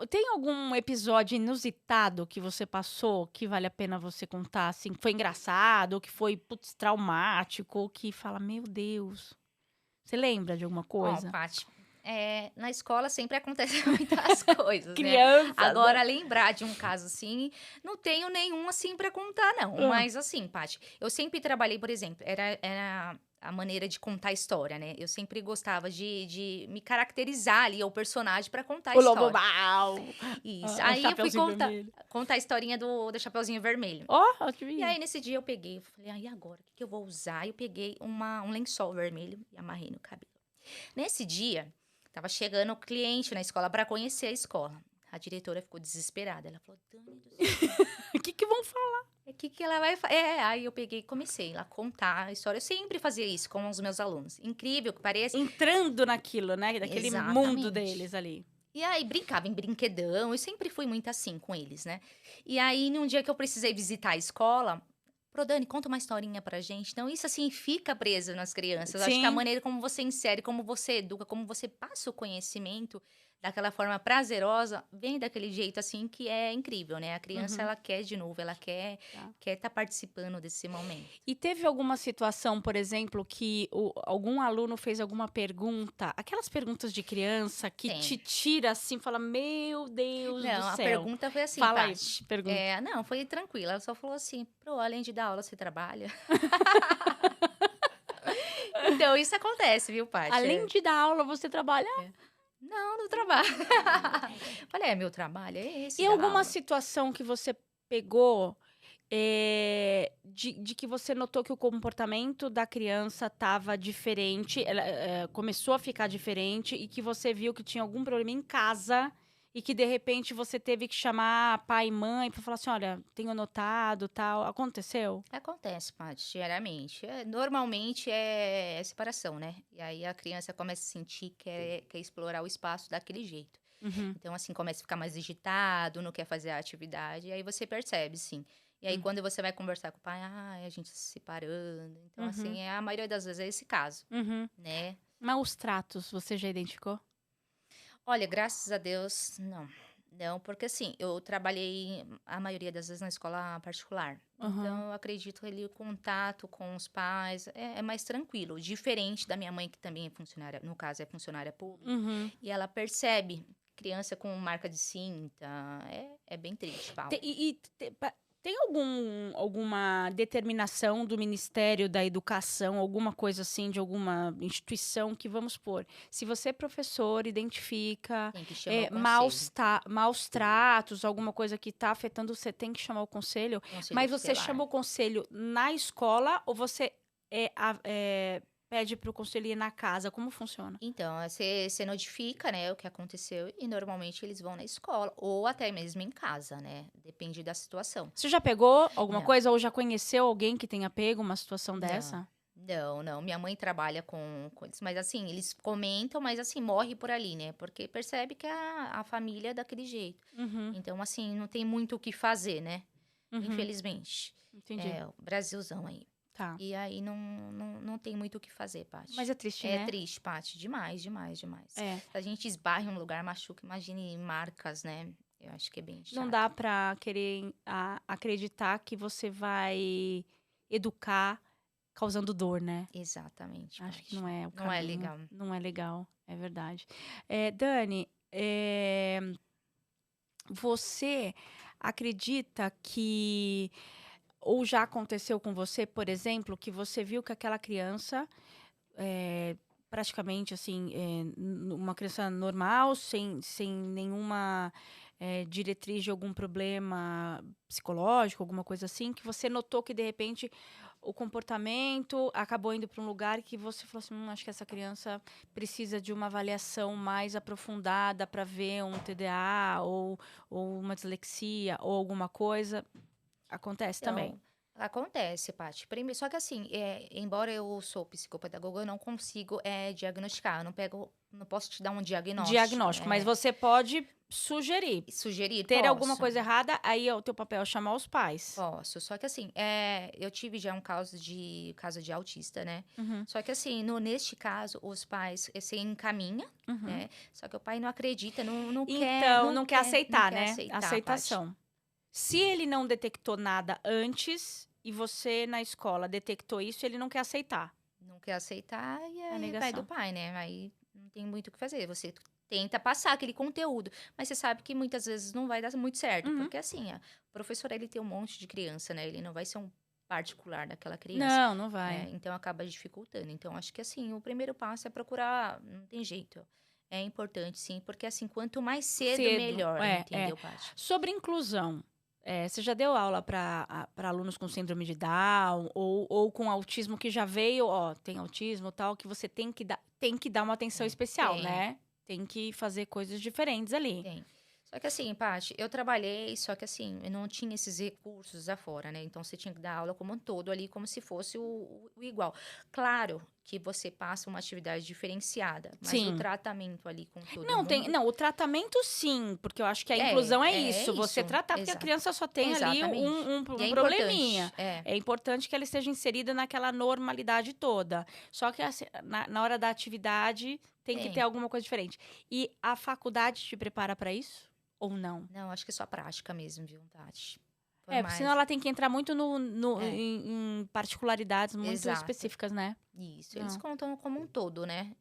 Tem algum episódio inusitado que você passou que vale a pena você contar? Assim, que foi engraçado, ou que foi, putz, traumático, ou que fala, meu Deus. Você lembra de alguma coisa? Paty, na escola sempre acontecem muitas coisas, né? Criança. Agora, lembrar de um caso assim, não tenho nenhum assim pra contar, não. Mas assim, Paty, eu sempre trabalhei, por exemplo, era a maneira de contar a história, né? Eu sempre gostava de me caracterizar ali, o personagem pra contar a O história. lobo mau. Isso. O Aí eu fui Chapeuzinho Vermelho. contar a historinha do Chapeuzinho Vermelho. Ó, E aí, nesse dia, eu falei, e agora? O que eu vou usar? Eu peguei um lençol vermelho e amarrei no cabelo. Nesse dia, tava chegando o cliente na escola para conhecer a escola. A diretora ficou desesperada. Ela falou, Dani do céu, O que vão falar? o que ela vai fazer? Aí eu peguei e comecei lá a contar a história. Eu sempre fazia isso com os meus alunos. Incrível que pareça. Entrando naquilo, né? Daquele mundo Exatamente. deles ali. E aí, brincava em brinquedão. Eu sempre fui muito assim com eles, né? E aí, num dia que eu precisei visitar a escola... Prodane, conta uma historinha pra gente. Então, isso assim, fica preso nas crianças. Sim. Acho que a maneira como você insere, como você educa, como você passa o conhecimento daquela forma prazerosa, vem daquele jeito assim que é incrível, né? A criança, ela quer de novo, ela quer estar participando desse momento. E teve alguma situação, por exemplo, que algum aluno fez alguma pergunta, aquelas perguntas de criança que te tira assim, fala, meu Deus do céu. Não, a pergunta foi assim, Fala Paty. aí, pergunta. Não, foi tranquila. Ela só falou assim, além de dar aula, você trabalha? Então, isso acontece, viu, Paty? Além de dar aula, você trabalha? Não trabalho. Falei, meu trabalho é esse. E alguma situação que você pegou de que você notou que o comportamento da criança estava diferente, ela começou a ficar diferente e que você viu que tinha algum problema em casa E que, de repente, você teve que chamar pai e mãe pra falar assim, olha, tenho notado, tal. Aconteceu? Acontece, Paty, diariamente. Normalmente é separação, né? E aí a criança começa a sentir que quer explorar o espaço daquele jeito. Uhum. Então, assim, começa a ficar mais agitado, não quer fazer a atividade, e aí você percebe, sim. E aí, Hum. quando você vai conversar com o pai, a gente se separando. Então, Uhum. assim, a maioria das vezes é esse caso, Uhum. né? Maus tratos, você já identificou? Olha, graças a Deus, não. Não, porque assim, eu trabalhei a maioria das vezes na escola particular. Aham. Então, eu acredito que ali o contato com os pais é mais tranquilo. Diferente da minha mãe, que também é funcionária, no caso, é funcionária pública. Uhum. E ela percebe criança com marca de cinta. É bem triste, Paulo. Tem alguma determinação do Ministério da Educação, alguma coisa assim, de alguma instituição que, vamos supor, se você, professor, identifica Tem que chamar o conselho, maus tratos, alguma coisa que está afetando, você tem que chamar o conselho, conselho mas você tutelar. chama o conselho na escola ou você pede para o conselho ir na casa? Como funciona? Então, você notifica, né, o que aconteceu e normalmente eles vão na escola ou até mesmo em casa, né? Depende da situação. Você já pegou alguma Não, coisa ou já conheceu alguém que tenha pego uma situação não, dessa? não. Minha mãe trabalha com eles, mas assim, eles comentam, mas assim, morre por ali, né? Porque percebe que a família é daquele jeito. Uhum, Então, assim, não tem muito o que fazer, né? uhum, Infelizmente. entendi. É, o Brasilzão aí. Tá. E aí não tem muito o que fazer, Mas Paty. é triste, É né? triste, Paty, demais, demais, demais. É. Se a gente esbarra em um lugar, machuca, imagine marcas, né? Eu acho que é bem Não chato. dá pra querer acreditar que você vai educar causando dor, né? Exatamente, Acho que Paty. não é o Não é caminho. legal. Não é legal, é verdade. Dani, você acredita que ou já aconteceu com você, por exemplo, que você viu que aquela criança praticamente assim, uma criança normal, sem nenhuma diretriz de algum problema psicológico, alguma coisa assim, que você notou que de repente o comportamento acabou indo para um lugar que você falou assim, acho que essa criança precisa de uma avaliação mais aprofundada para ver um TDA ou uma dislexia ou alguma coisa. Acontece também. Então, acontece, Paty. Só que assim, embora eu sou psicopedagoga, eu não consigo diagnosticar. Eu não posso te dar um diagnóstico. Diagnóstico, mas você pode sugerir. Sugerir, Ter alguma posso. coisa errada, aí o teu papel é chamar os pais. Posso, só que assim, eu tive já um caso de autista, né? Uhum, Só que assim, neste caso, os pais se encaminha, uhum. né? Só que o pai não acredita, não quer, Então, não não quer quer, não aceitar, quer né? aceitar, Paty. Aceitação. Se ele não detectou nada antes e você na escola detectou isso, ele não quer aceitar. Não quer aceitar e É a aí vai do negação. pai, né? Aí não tem muito o que fazer. Você tenta passar aquele conteúdo, mas você sabe que muitas vezes não vai dar muito certo, Uhum. porque assim, o professor ele tem um monte de criança, né? Ele não vai ser um particular daquela criança. Não, não vai. Então acaba dificultando. Então acho que assim, o primeiro passo é procurar, não tem jeito. É importante sim, porque assim, quanto mais cedo, Cedo. melhor, É. entendeu, Paty? Sobre inclusão. Você já deu aula para alunos com síndrome de Down ou com autismo que já veio, ó, tem autismo tal, que você tem que dar uma atenção especial, Tem. né? Tem que fazer coisas diferentes ali. Tem. Só que assim, Paty, eu trabalhei, só que assim, eu não tinha esses recursos afora, né? Então você tinha que dar aula como um todo ali, como se fosse o igual. Claro que você passa uma atividade diferenciada, mas o Sim. tratamento ali com todo Não, mundo. o tratamento sim, porque eu acho que a inclusão é isso, você isso. tratar, porque a criança só tem ali Exatamente. um E é probleminha. importante. É. É importante que ela esteja inserida naquela normalidade toda. Só que assim, na hora da atividade tem que ter Tem. alguma coisa diferente. E a faculdade te prepara para isso? Ou não? Não, acho que é só prática mesmo, viu, Tati? Por Porque senão mais. ela tem que entrar muito É, em particularidades muito exato. específicas, né? Isso. Eles Não. contam como um todo, né?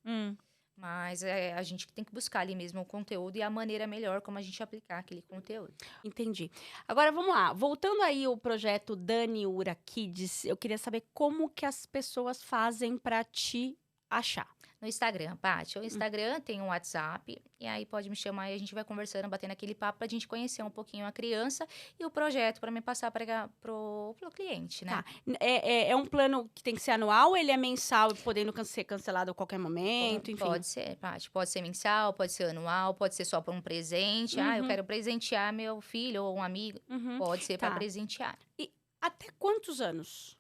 Mas a gente tem que buscar ali mesmo o conteúdo e a maneira melhor como a gente aplicar aquele conteúdo. Entendi. Agora vamos lá. Voltando aí o projeto Dani Ura Kids, eu queria saber como que as pessoas fazem para te achar. No Instagram, Paty. O Instagram tem um WhatsApp, e aí pode me chamar e a gente vai conversando, batendo aquele papo pra gente conhecer um pouquinho a criança e o projeto para me passar pro cliente, né? Tá. É um plano que tem que ser anual ou ele é mensal e podendo ser cancelado a qualquer momento, enfim? Pode ser, Paty. Pode ser mensal, pode ser anual, pode ser só para um presente. Ah, eu quero presentear meu filho ou um amigo. Pode ser para Tá. presentear. E até quantos anos?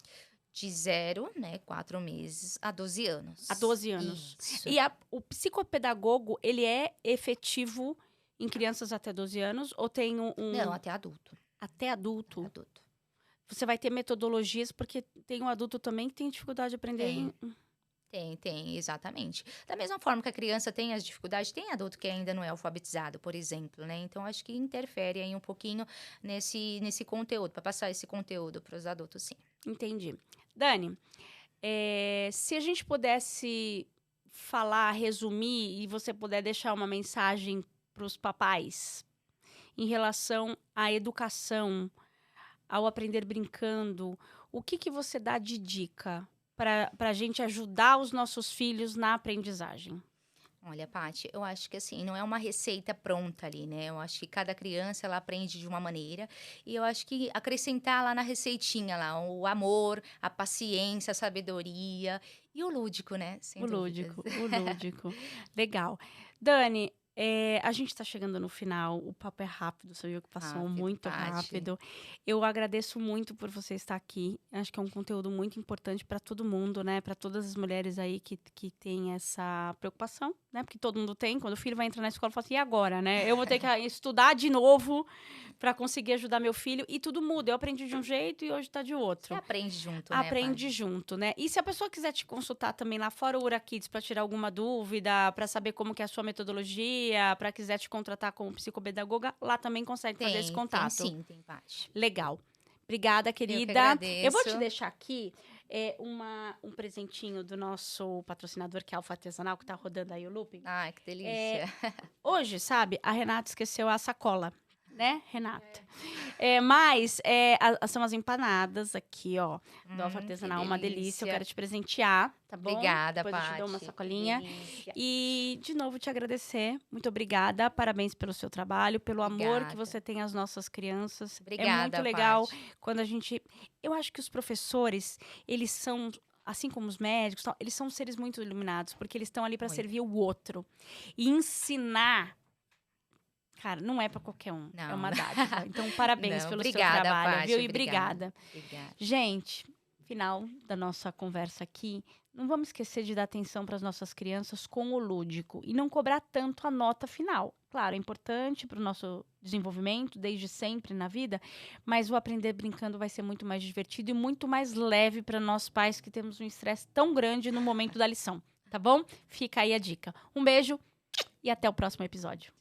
De 0, né, 4 meses, a 12 anos. A 12 anos. Isso. E o psicopedagogo, ele é efetivo em crianças até 12 anos ou tem Não, até adulto. Até adulto? Até adulto. Você vai ter metodologias, porque tem um adulto também que tem dificuldade de aprender. Tem, exatamente. Da mesma forma que a criança tem as dificuldades, tem adulto que ainda não é alfabetizado, por exemplo, né? Então, acho que interfere aí um pouquinho nesse conteúdo, para passar esse conteúdo para os adultos, sim. Entendi. Dani, se a gente pudesse falar, resumir, e você puder deixar uma mensagem para os papais em relação à educação, ao aprender brincando, o que você dá de dica para a gente ajudar os nossos filhos na aprendizagem? Olha, Paty, eu acho que assim, não é uma receita pronta ali, né? Eu acho que cada criança, ela aprende de uma maneira. E eu acho que acrescentar lá na receitinha, lá, o amor, a paciência, a sabedoria e o lúdico, né? Sem O dúvidas. lúdico. Legal. Dani, a gente está chegando no final. O papo é rápido, você viu que passou Rápido, muito Paty. rápido. Eu agradeço muito por você estar aqui. Acho que é um conteúdo muito importante para todo mundo, né? Para todas as mulheres aí que têm essa preocupação, né? Porque todo mundo tem. Quando o filho vai entrar na escola, fala assim, e agora, né? Eu vou ter que estudar de novo para conseguir ajudar meu filho. E tudo muda. Eu aprendi de um jeito e hoje está de outro. Você aprende junto, né, Aprende junto, né? E se a pessoa quiser te consultar também lá fora o Ura Kids para tirar alguma dúvida, para saber como que é a sua metodologia, para quiser te contratar como psicopedagoga, lá também consegue fazer esse contato. Tem sim, tem, Paty. Legal. Obrigada, Eu que querida. agradeço. Eu vou te deixar aqui um presentinho do nosso patrocinador, que é a Alfa Artesanal, que tá rodando aí o looping. Ai, que delícia. Hoje, sabe, a Renata esqueceu a sacola, né, Renata? Mas são as empanadas aqui, ó, do Alfa Artesanal, uma delícia. Eu quero te presentear, tá bom? Obrigada, Depois eu te dou uma Paty. sacolinha. Delícia. E, de novo, te agradecer. Muito obrigada. Parabéns pelo seu trabalho, pelo amor que Obrigada. você tem às nossas crianças. É Obrigada, muito legal Paty. quando a gente... Eu acho que os professores, eles são... Assim como os médicos, eles são seres muito iluminados, porque eles estão ali para Muito. servir o outro. E ensinar... Cara, não é para qualquer um. É Não. uma dádiva. Então, parabéns Não, pelo obrigada, seu trabalho, Paty, viu? E obrigada. obrigada. Gente, final da nossa conversa aqui. Não vamos esquecer de dar atenção para as nossas crianças com o lúdico e não cobrar tanto a nota final. Claro, é importante para o nosso desenvolvimento, desde sempre na vida, mas o aprender brincando vai ser muito mais divertido e muito mais leve para nós pais que temos um estresse tão grande no momento da lição, tá bom? Fica aí a dica. Um beijo e até o próximo episódio.